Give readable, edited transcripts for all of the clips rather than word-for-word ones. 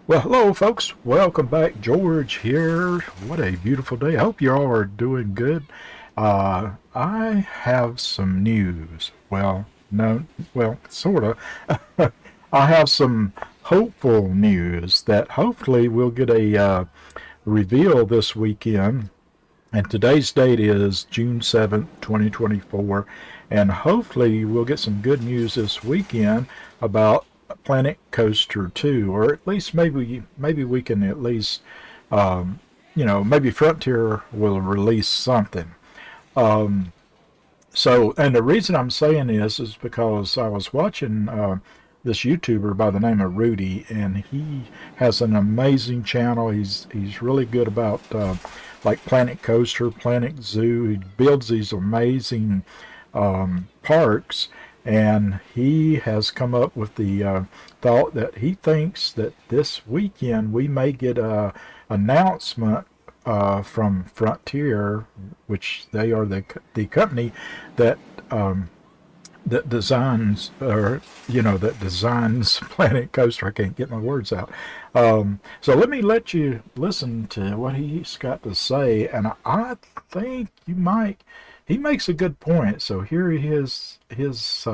Well, hello, folks. Welcome back. George here. What a beautiful day. I hope you all are doing good. I have some news. Well, no, well, sort of. I have some hopeful news that hopefully we'll get a reveal this weekend. And today's date is June 7th, 2024. And hopefully we'll get some good news this weekend about Planet Coaster 2, or at least maybe we can at least maybe Frontier will release something. Um, and the reason I'm saying this is because I was watching this YouTuber by the name of Rudi, and he has an amazing channel. He's really good about like Planet Coaster, Planet Zoo. He builds these amazing parks, and he has come up with the thought that he thinks that this weekend we may get a announcement from Frontier, which they are the company that that designs, or that designs Planet Coaster. I can't get my words out. So let you listen to what he's got to say, and I think you might. He makes a good point. So here is his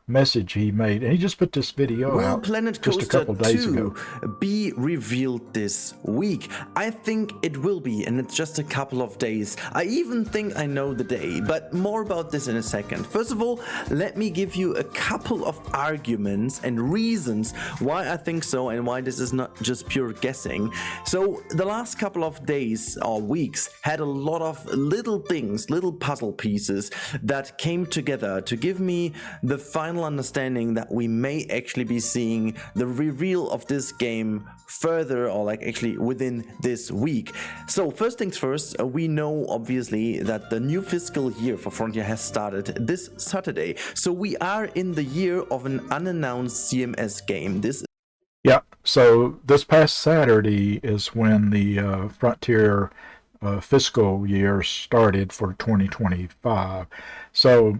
message he made, and he just put this video Will out Planet just a Coaster couple days 2 ago. be revealed this week? I think it will be, and it's just a couple of days. I even think I know the day, but more about this in a second. First of all, let me give you a couple of arguments and reasons why I think so and why this is not just pure guessing. So the last couple of days or weeks had a lot of little things, little puzzle pieces that came together to give me the final understanding that we may actually be seeing the reveal of this game further, or like actually within this week. So first things first, we know obviously that the new fiscal year for Frontier has started this Saturday. So we are in the year of an unannounced CMS game. Yeah. So this past Saturday is when the Frontier fiscal year started for 2025. So,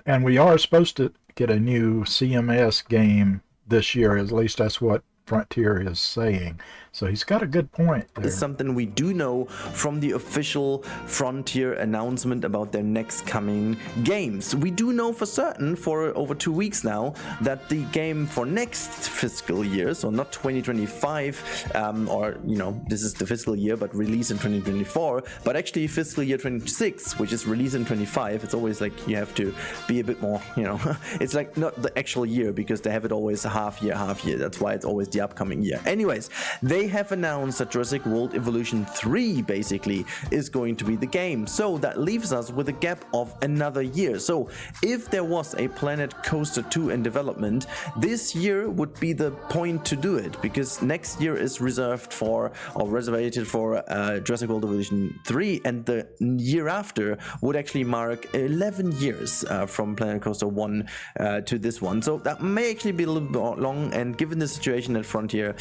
and we are supposed to get a new CMS game this year. At least that's what Frontier is saying. So he's got a good point there. Is something we do know from the official Frontier announcement about their next coming games. We do know for certain for over 2 weeks now that the game for next fiscal year, so not 2025, or this is the fiscal year but release in 2024, but actually fiscal year 26, which is release in 25. It's always like you have to be a bit more, it's like not the actual year because they have it always half year. That's why it's always the upcoming year. Anyways, they have announced that Jurassic World Evolution 3 basically is going to be the game. So that leaves us with a gap of another year. So if there was a Planet Coaster 2 in development, this year would be the point to do it, because next year is reserved for, or reserved for, Jurassic World Evolution 3, and the year after would actually mark 11 years from Planet Coaster 1 to this one. So that may actually be a little bit long, and given the situation at Frontier,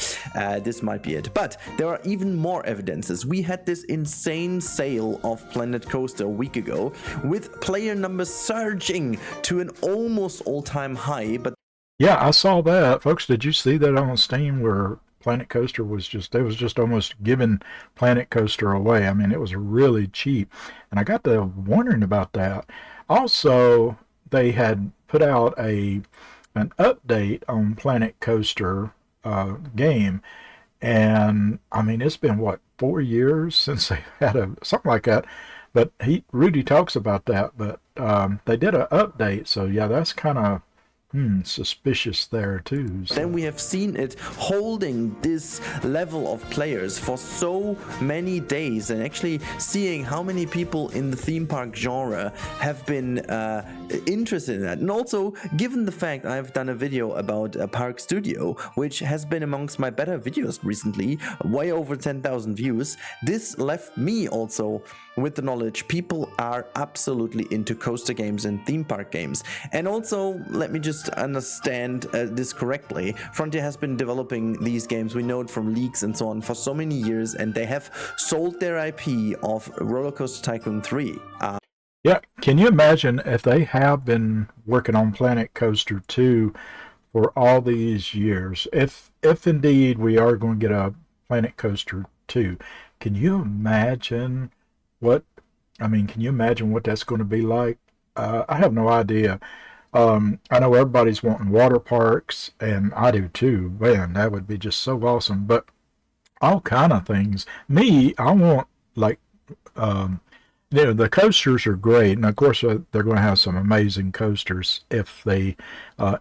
this might be it. But there are even more evidences. We had this insane sale of Planet Coaster a week ago, with player numbers surging to an almost all-time high. But Yeah, I saw that, folks. Did you see that on Steam where Planet Coaster was they was just almost giving Planet Coaster away? I mean, it was really cheap, and I got to wondering about that. Also, they had put out an update on Planet Coaster game, and I mean, it's been what, 4 years since they had something like that. But Rudi talks about that. But they did an update, so yeah, that's kind of suspicious there too. So. then we have seen it holding this level of players for so many days, and actually seeing how many people in the theme park genre have been interested in that. And also, given the fact I've done a video about a park studio, which has been amongst my better videos recently, way over 10,000 views, this left me also with the knowledge people are absolutely into coaster games and theme park games. And also, let me just understand this correctly. Frontier has been developing these games, we know it from leaks and so on, for so many years, and they have sold their IP of Roller Coaster Tycoon 3. Yeah, can you imagine if they have been working on Planet Coaster 2 for all these years. If indeed we are going to get a Planet Coaster 2, can you imagine what can you imagine what that's going to be like? I have no idea. I know everybody's wanting water parks, and I do too. Man, that would be just so awesome. But all kind of things. Me, I want like the coasters are great, and of course they're going to have some amazing coasters if they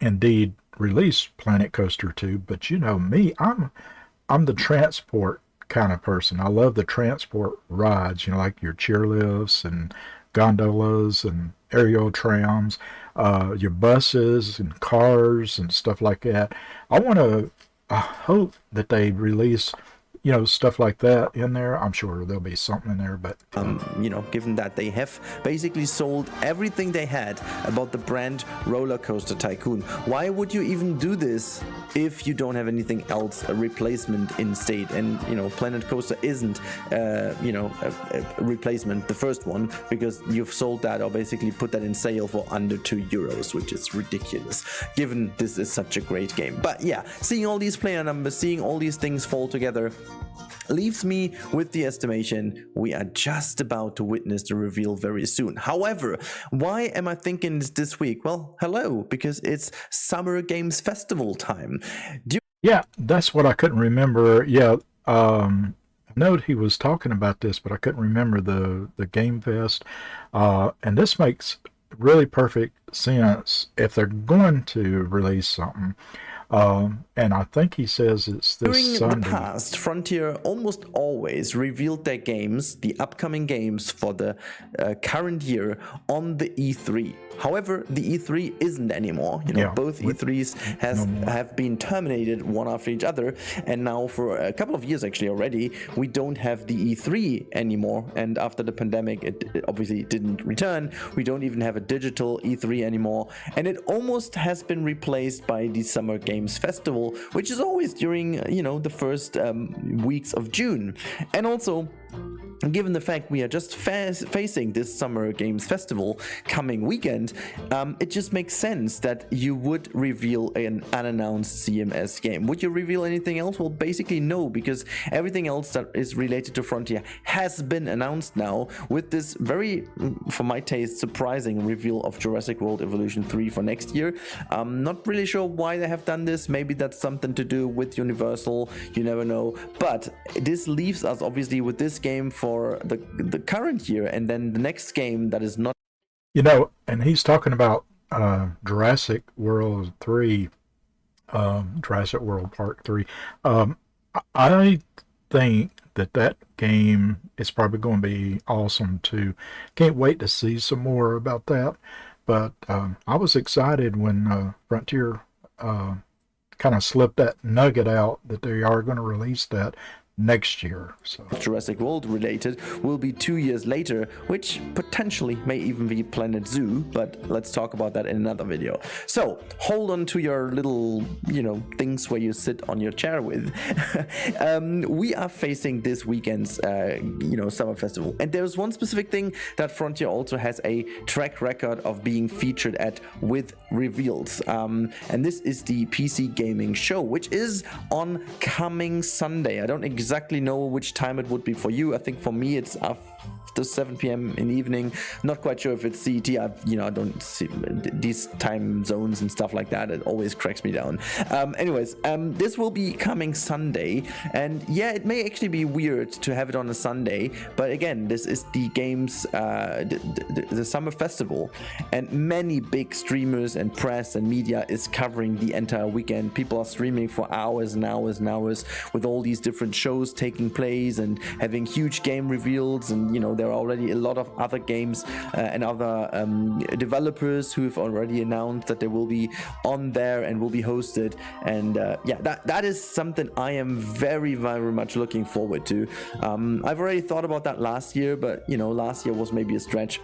indeed release Planet Coaster 2. But you know me, I'm the transport kind of person. I love the transport rides, like your chairlifts and gondolas and aerial trams, your buses and cars and stuff like that. I hope that they release stuff like that in there. I'm sure there'll be something in there, but given that they have basically sold everything they had about the brand Roller Coaster Tycoon, why would you even do this if you don't have anything else, a replacement in state? And Planet Coaster isn't a replacement, the first one, because you've sold that or basically put that in sale for under €2, which is ridiculous given this is such a great game. But yeah, seeing all these player numbers, seeing all these things fall together, leaves me with the estimation we are just about to witness the reveal very soon. However, why am I thinking this week? Well, hello, because it's Summer Games Festival time. Yeah, that's what I couldn't remember. Yeah, I know he was talking about this, but I couldn't remember the Game Fest. And this makes really perfect sense if they're going to release something. And I think he says it's this Sunday. During the past, Frontier almost always revealed their games, the upcoming games for the current year, on the E3. However, the E3 isn't anymore. Both E3s have been terminated one after each other, and now for a couple of years actually already, we don't have the E3 anymore. And after the pandemic, it obviously didn't return. We don't even have a digital E3 anymore, and it almost has been replaced by the Summer Games Festival, which is always during the first weeks of June. And also, given the fact we are just facing this Summer Games Festival coming weekend, it just makes sense that you would reveal an unannounced CMS game. Would you reveal anything else? Well, basically no, because everything else that is related to Frontier has been announced now, with this very, for my taste, surprising reveal of Jurassic World Evolution 3 for next year. I'm not really sure why they have done this. Maybe that's something to do with Universal, you never know. But this leaves us obviously with this game for the current year, and then the next game that is not. And he's talking about Jurassic World 3, Jurassic World Park 3. I think that game is probably going to be awesome too. Can't wait to see some more about that. But I was excited when Frontier kind of slipped that nugget out that they are going to release that next year. So Jurassic World related will be 2 years later, which potentially may even be Planet Zoo, but let's talk about that in another video. So hold on to your little things where you sit on your chair with. We are facing this weekend's Summer Festival, and there's one specific thing that Frontier also has a track record of being featured at with reveals, and this is the PC Gaming Show, which is on coming Sunday. I don't exactly know which time it would be for you. I think for me it's after 7 p.m. in the evening. Not quite sure if it's CET. I don't see these time zones and stuff like that. It always cracks me down. Anyways, this will be coming Sunday, and yeah, it may actually be weird to have it on a Sunday, but again, this is the games, the Summer Festival, and many big streamers and press and media is covering the entire weekend. People are streaming for hours and hours and hours with all these different shows taking place and having huge game reveals, and there are already a lot of other games and other developers who've already announced that they will be on there and will be hosted, and that is something I am very, very much looking forward to. I've already thought about that last year, but last year was maybe a stretch.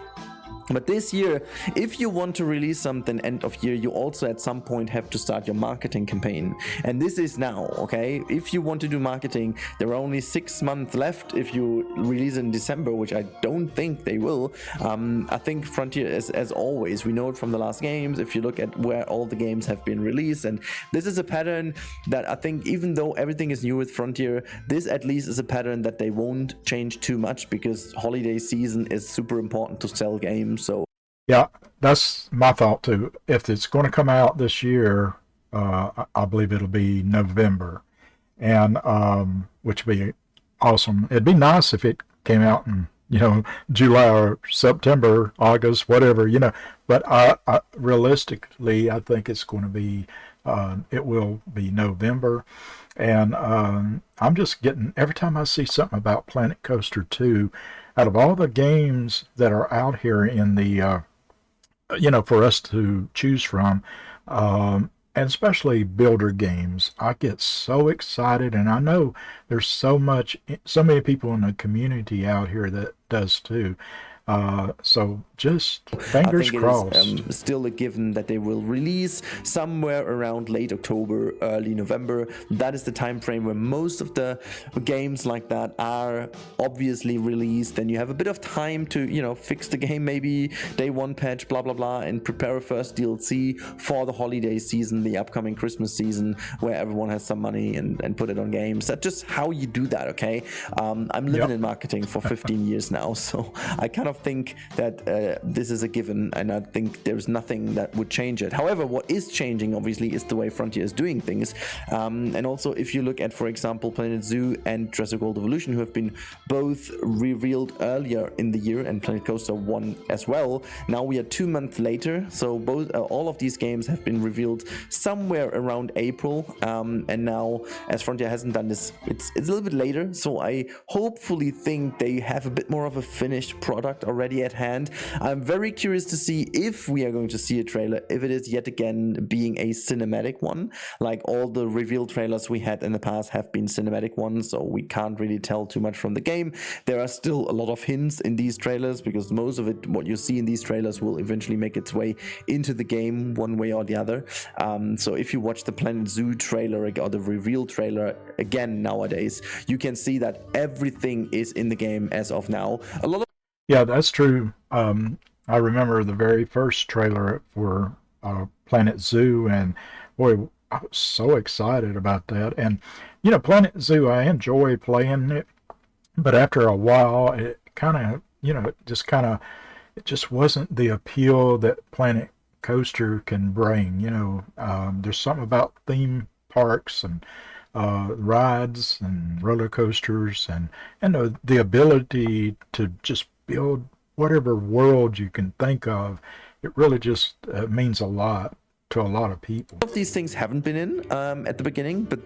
But this year, if you want to release something end of year, you also at some point have to start your marketing campaign. And this is now, okay? If you want to do marketing, there are only 6 months left if you release in December, which I don't think they will. I think Frontier, as always, we know it from the last games, if you look at where all the games have been released. And this is a pattern that I think, even though everything is new with Frontier, this at least is a pattern that they won't change too much, because holiday season is super important to sell games. So yeah, that's my thought too. If it's going to come out this year, I believe it'll be November, and which would be awesome. It'd be nice if it came out in, July or September, August, whatever, But realistically, I think it's going to be, it will be November. And I'm just getting, every time I see something about Planet Coaster 2, out of all the games that are out here in the, for us to choose from, and especially builder games, I get so excited, and I know there's so many people in the community out here that does too. So just fingers crossed. I think it is still a given that they will release somewhere around late October, early November. That is the time frame where most of the games like that are obviously released. And you have a bit of time to, fix the game, maybe day one patch, blah, blah, blah, and prepare a first DLC for the holiday season, the upcoming Christmas season, where everyone has some money and put it on games. That's just how you do that, okay? I'm living in marketing for 15 years now, so I kind of think that this is a given, and I think there's nothing that would change it. However, what is changing obviously is the way Frontier is doing things, and also if you look at, for example, Planet Zoo and Jurassic World Evolution, who have been both revealed earlier in the year, and Planet Coaster 1 as well. Now we are 2 months later, so both all of these games have been revealed somewhere around April, and now, as Frontier hasn't done this, it's a little bit later, so I hopefully think they have a bit more of a finished product already at hand. I'm very curious to see if we are going to see a trailer, if it is yet again being a cinematic one, like all the reveal trailers we had in the past have been cinematic ones, so we can't really tell too much from the game. There are still a lot of hints in these trailers, because most of it, what you see in these trailers, will eventually make its way into the game one way or the other. So if you watch the Planet Zoo trailer or the reveal trailer again nowadays, you can see that everything is in the game as of now. Yeah, that's true. I remember the very first trailer for Planet Zoo, and boy, I was so excited about that. And Planet Zoo, I enjoy playing it, but after a while, it kind of, it just wasn't the appeal that Planet Coaster can bring. There's something about theme parks and rides and roller coasters, and the ability to just build whatever world you can think of. It really just means a lot to a lot of people. Of these things haven't been in at the beginning, but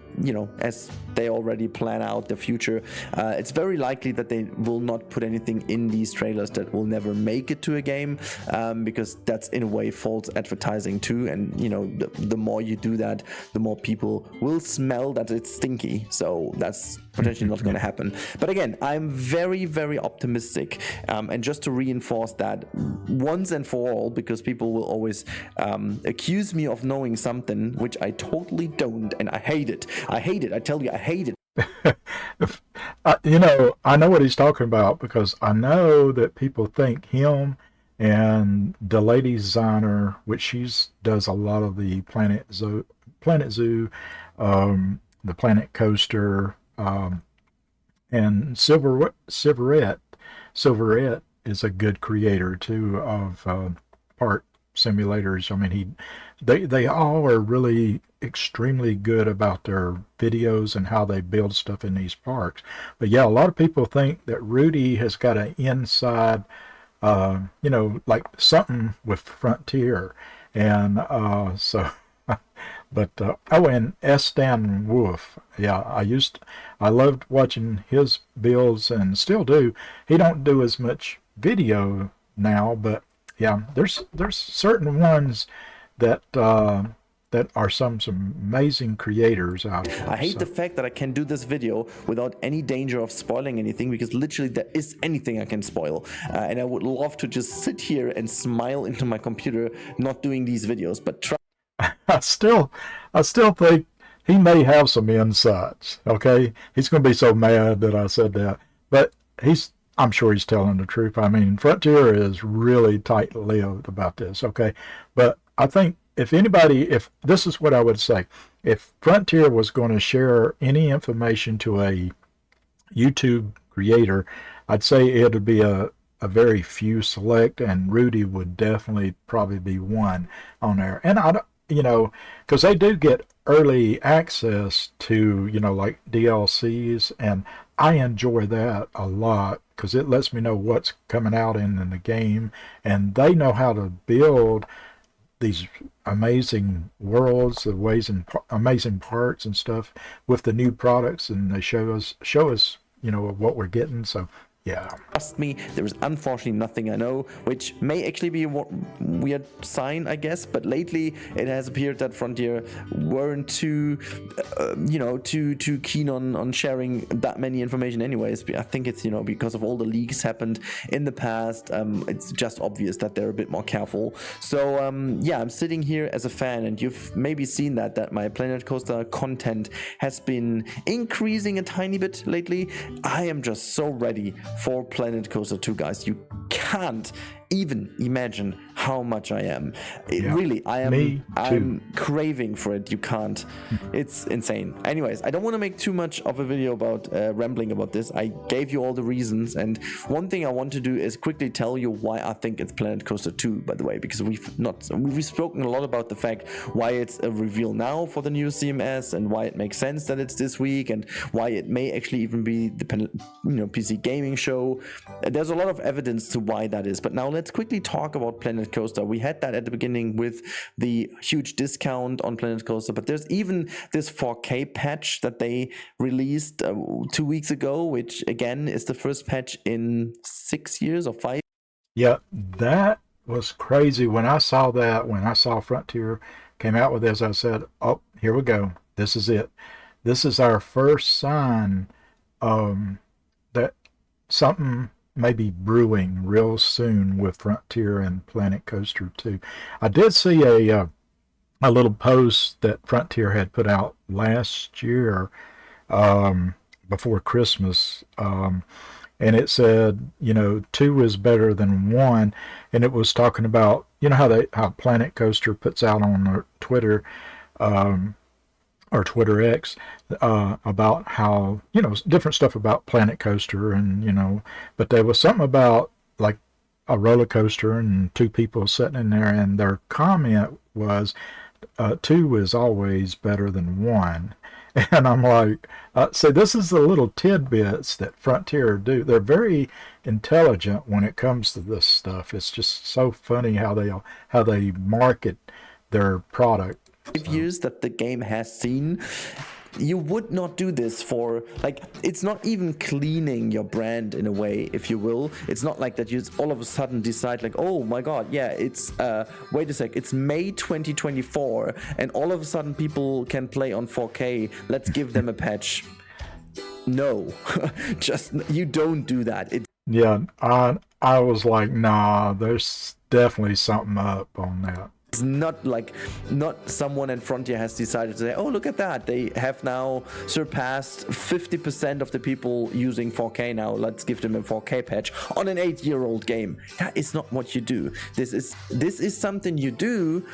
as they already plan out the future, it's very likely that they will not put anything in these trailers that will never make it to a game, because that's in a way false advertising too, and the more you do that, the more people will smell that it's stinky, so that's potentially not going to happen. But again, I'm very, very optimistic, and just to reinforce that once and for all, because people will always accuse me of knowing something which I totally don't, and I hate it. I tell you, I hate it. I know what he's talking about, because I know that people think him and the lady designer, which does a lot of the Planet Zoo, the Planet Coaster, and Silverette is a good creator too of park simulators. I mean, they all are really extremely good about their videos and how they build stuff in these parks. But yeah, a lot of people think that Rudi has got an inside, like something with Frontier, and so. But and Stan Wolf, yeah, I loved watching his builds, and still do. He don't do as much video now, but yeah, there's certain ones that that are some amazing creators out there. I hate the fact that I can do this video without any danger of spoiling anything, because literally there is anything I can spoil. And I would love to just sit here and smile into my computer not doing these videos. But I still think he may have some insights. Okay, he's going to be so mad that I said that, but I'm sure he's telling the truth. I mean, Frontier is really tight-lipped about this. Okay, but I think if this is what I would say, if Frontier was going to share any information to a YouTube creator, I'd say it would be a very few select, and Rudi would definitely probably be one on there. And I don't, because they do get early access to, like DLCs, and I enjoy that a lot because it lets me know what's coming out in the game, and they know how to build these amazing worlds, amazing parts and stuff with the new products, and they show us what we're getting. So yeah. Trust me, there is unfortunately nothing I know, which may actually be a weird sign, I guess. But lately, it has appeared that Frontier weren't too keen on sharing that many information. Anyways, I think it's because of all the leaks happened in the past. It's just obvious that they're a bit more careful. So yeah, I'm sitting here as a fan, and you've maybe seen that my Planet Coaster content has been increasing a tiny bit lately. I am just so ready for Planet Coaster 2, guys. You can't even imagine how much I am. Really, I am. Me too. I'm craving for it. You can't. It's insane. Anyways, I don't want to make too much of a video about rambling about this. I gave you all the reasons, and one thing I want to do is quickly tell you why I think it's Planet Coaster 2, by the way, because we've spoken a lot about the fact why it's a reveal now for the new CMS, and why it makes sense that it's this week, and why it may actually even be the PC gaming show. There's a lot of evidence to why that is, but now let's quickly talk about Planet Coaster. We had that at the beginning with the huge discount on Planet Coaster, but there's even this 4K patch that they released 2 weeks ago, which again is the first patch in 6 years or 5. Yeah, that was crazy. When I saw Frontier came out with this, I said, oh, here we go. This is it. This is our first sign that something may be brewing real soon with Frontier and Planet Coaster 2. I did see a little post that Frontier had put out last year before Christmas, and it said, 2 is better than 1, and it was talking about, how Planet Coaster puts out on their Twitter, or Twitter X, about how, different stuff about Planet Coaster, and, but there was something about, like, a roller coaster and 2 people sitting in there, and their comment was, 2 is always better than 1. And I'm like, so this is the little tidbits that Frontier do. They're very intelligent when it comes to this stuff. It's just so funny how they market their product. 5 years that the game has seen. You would not do this for, like, it's not even cleaning your brand in a way, if you will. It's not like that you all of a sudden decide, like, oh my god, yeah, it's wait a sec, it's May 2024 and all of a sudden people can play on 4K, let's give them a patch. No. Just, you don't do that. Yeah, I was like, nah, there's definitely something up on that. It's not someone at Frontier has decided to say, oh, look at that, they have now surpassed 50% of the people using 4K now, let's give them a 4K patch on an 8-year-old game. That is not what you do. This is something you do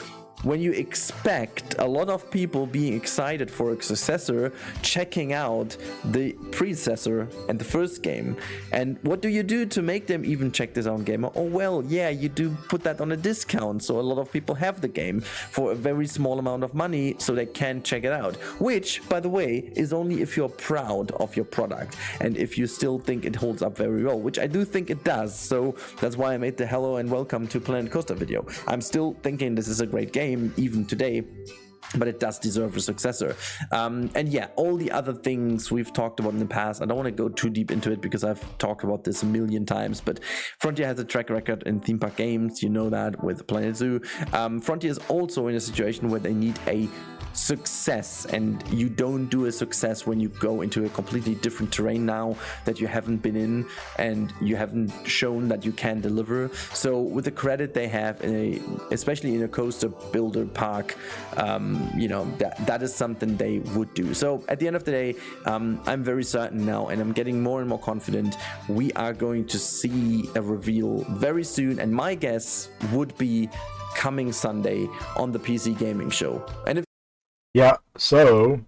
when you expect a lot of people being excited for a successor, checking out the predecessor and the first game. And what do you do to make them even check this out game? Oh well, yeah, you do put that on a discount, so a lot of people have the game for a very small amount of money so they can check it out. Which, by the way, is only if you're proud of your product and if you still think it holds up very well, which I do think it does. So that's why I made the hello and welcome to Planet Coaster video. I'm still thinking this is a great game even today, but it does deserve a successor. And yeah, all the other things we've talked about in the past, I don't want to go too deep into it because I've talked about this a million times, but Frontier has a track record in theme park games, you know that, with Planet Zoo. Frontier is also in a situation where they need a success, and you don't do a success when you go into a completely different terrain now that you haven't been in and you haven't shown that you can deliver. So with the credit they have especially in a coaster builder park, you know, that is something they would do. So at the end of the day, I'm very certain now, and I'm getting more and more confident, we are going to see a reveal very soon, and my guess would be coming Sunday on the PC Gaming Show. And if Yeah, so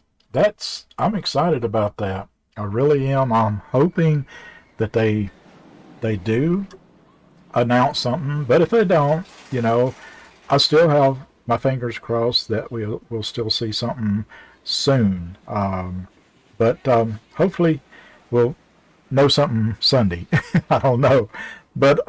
I'm excited about that. I really am. I'm hoping that they do announce something, but if they don't, you know, I still have my fingers crossed that we'll still see something soon. But hopefully we'll know something Sunday. I don't know. But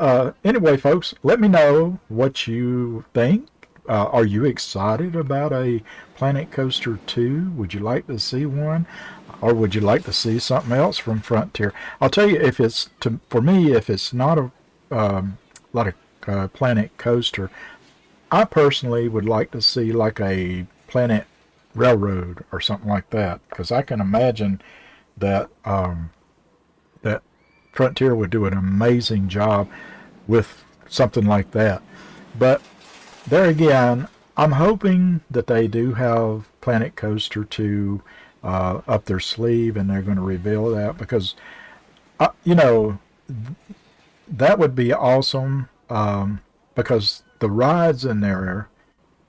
anyway, folks, let me know what you think. Are you excited about a Planet Coaster 2? Would you like to see one? Or would you like to see something else from Frontier? I'll tell you, for me, if it's not a Planet Coaster, I personally would like to see like a Planet Railroad or something like that, because I can imagine that that Frontier would do an amazing job with something like that. But there again, I'm hoping that they do have Planet Coaster 2 up their sleeve, and they're going to reveal that, because you know, that would be awesome, because the rides in there,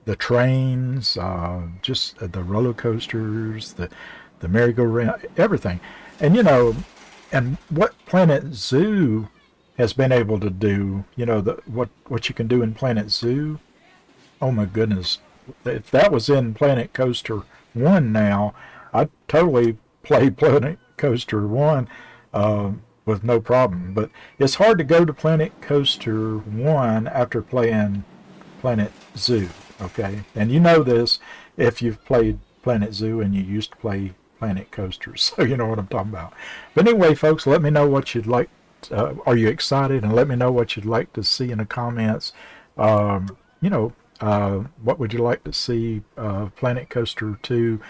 the trains, just the roller coasters, the merry-go-round, everything. And you know, and what Planet Zoo has been able to do, you know, what you can do in Planet Zoo, oh my goodness, if that was in Planet Coaster 1 now, I'd totally play Planet Coaster 1 with no problem. But it's hard to go to Planet Coaster 1 after playing Planet Zoo, okay? And you know this if you've played Planet Zoo and you used to play Planet Coasters, so you know what I'm talking about. But anyway, folks, let me know what you'd like. Are you excited? And let me know what you'd like to see in the comments. You know, what would you like to see Planet Coaster 2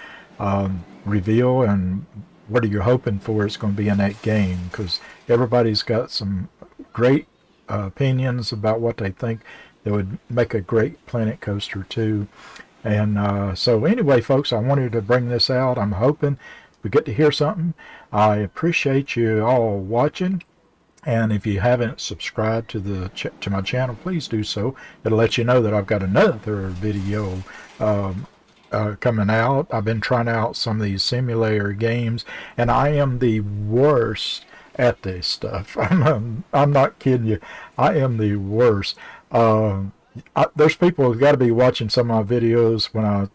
reveal, and what are you hoping for it's going to be in that game? Because everybody's got some great opinions about what they think that would make a great Planet Coaster 2. And so anyway, folks, I wanted to bring this out. I'm hoping we get to hear something. I appreciate you all watching. And if you haven't subscribed to my channel, please do so. It'll let you know that I've got another video coming out. I've been trying out some of these simulator games, and I am the worst at this stuff. I'm not kidding you. I am the worst. There's people who've got to be watching some of my videos when I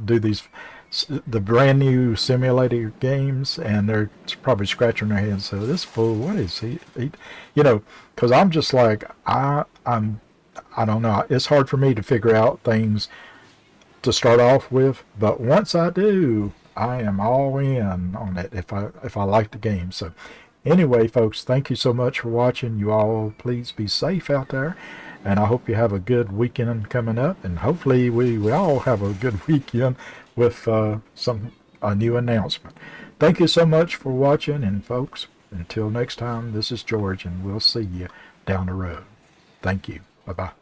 do the brand new simulator games, and they're probably scratching their heads. So this fool, what is he you know, because I'm just like, I don't know. It's hard for me to figure out things to start off with, but once I do, I am all in on it if I like the game. So anyway, folks, thank you so much for watching. You all please be safe out there, and I hope you have a good weekend coming up, and hopefully we all have a good weekend with a new announcement. Thank you so much for watching, and folks, until next time, this is George, and we'll see you down the road. Thank you. Bye-bye.